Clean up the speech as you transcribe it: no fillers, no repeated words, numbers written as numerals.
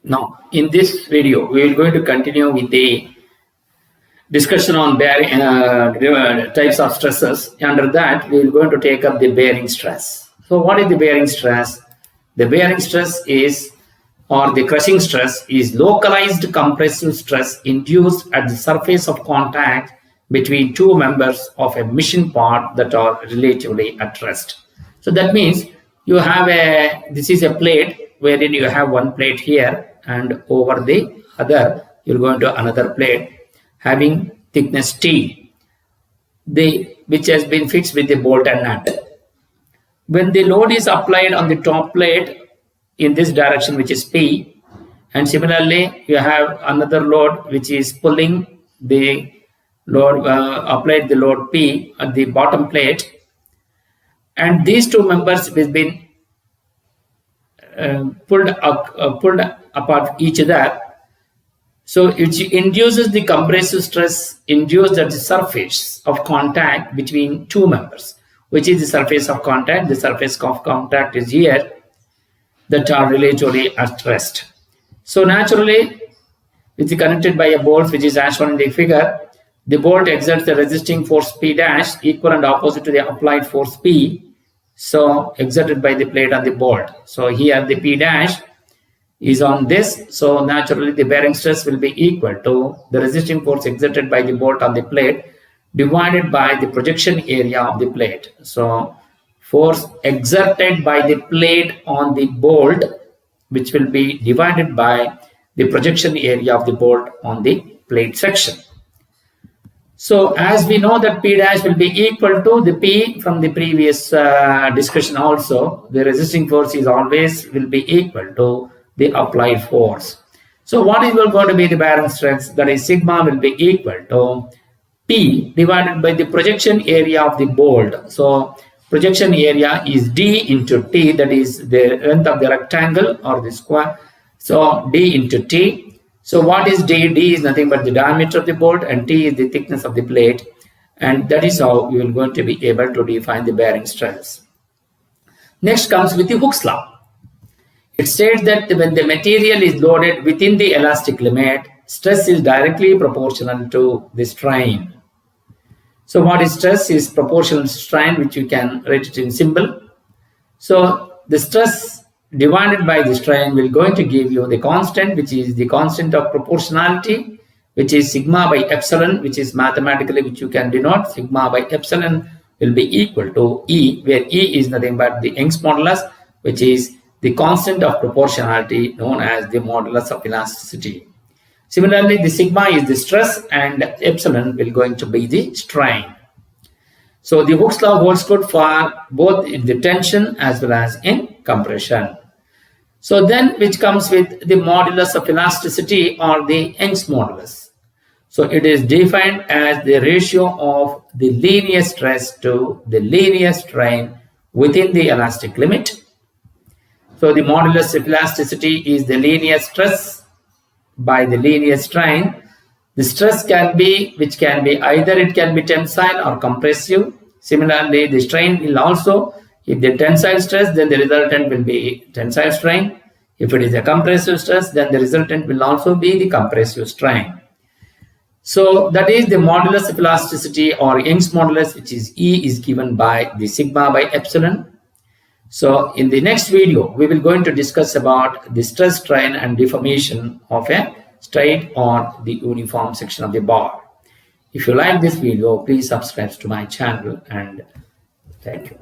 Now, in this video, we are going to continue with the discussion on bearing types of stresses. Under that, we are going to take up the bearing stress. So, what is the bearing stress? The bearing stress is, or the crushing stress, is localized compressive stress induced at the surface of contact between two members of a machine part that are relatively at rest. So that means you have this is a plate wherein you have one plate here, and over the other you're going to another plate having thickness T, which has been fixed with the bolt and nut. When the load is applied on the top plate in this direction, which is P, and similarly you have another load which is pulling the load, applied the load P at the bottom plate, and these two members have been pulled apart each other. So it induces the compressive stress induced at the surface of contact between two members, which is the surface of contact. The surface of contact is here, that are relatively at rest. So naturally, it's connected by a bolt which is as shown in the figure. The bolt exerts the resisting force P dash equal and opposite to the applied force P, so exerted by the plate on the bolt. So here the P dash is on this, so naturally the bearing stress will be equal to the resisting force exerted by the bolt on the plate divided by the projection area of the plate. So force exerted by the plate on the bolt, which will be divided by the projection area of the bolt on the plate section. So as we know that P dash will be equal to the P from the previous discussion also, the resisting force is always will be equal to the applied force. So what is going to be the bearing stress? That is sigma will be equal to P divided by the projection area of the bolt. So projection area is D into T, that is the length of the rectangle or the square. So D into T. So what is D? D is nothing but the diameter of the bolt, and T is the thickness of the plate. And that is how we are going to be able to define the bearing stress. Next comes with the Hooke's law. It states that when the material is loaded within the elastic limit, stress is directly proportional to the strain. So what is stress? Is proportional to strain, which you can write it in symbol. So the stress divided by the strain will going to give you the constant, which is the constant of proportionality, which is sigma by epsilon, which is mathematically, which you can denote sigma by epsilon will be equal to E, where E is nothing but the Young's modulus, which is the constant of proportionality known as the modulus of elasticity. Similarly, the sigma is the stress and epsilon will going to be the strain. So the Hooke's law holds good for both in the tension as well as in compression. So then which comes with the modulus of elasticity or the Young's modulus. So it is defined as the ratio of the linear stress to the linear strain within the elastic limit. So the modulus of elasticity is the linear stress by the linear strain. The stress can be, which can be either it can be tensile or compressive. Similarly, the strain will also, if the tensile stress, then the resultant will be tensile strain. If it is a compressive stress, then the resultant will also be the compressive strain. So that is the modulus of elasticity or Young's modulus, which is E, is given by the sigma by epsilon. So in the next video, we will going to discuss about the stress, strain and deformation of a straight or the uniform section of the bar. If you like this video, please subscribe to my channel, and thank you.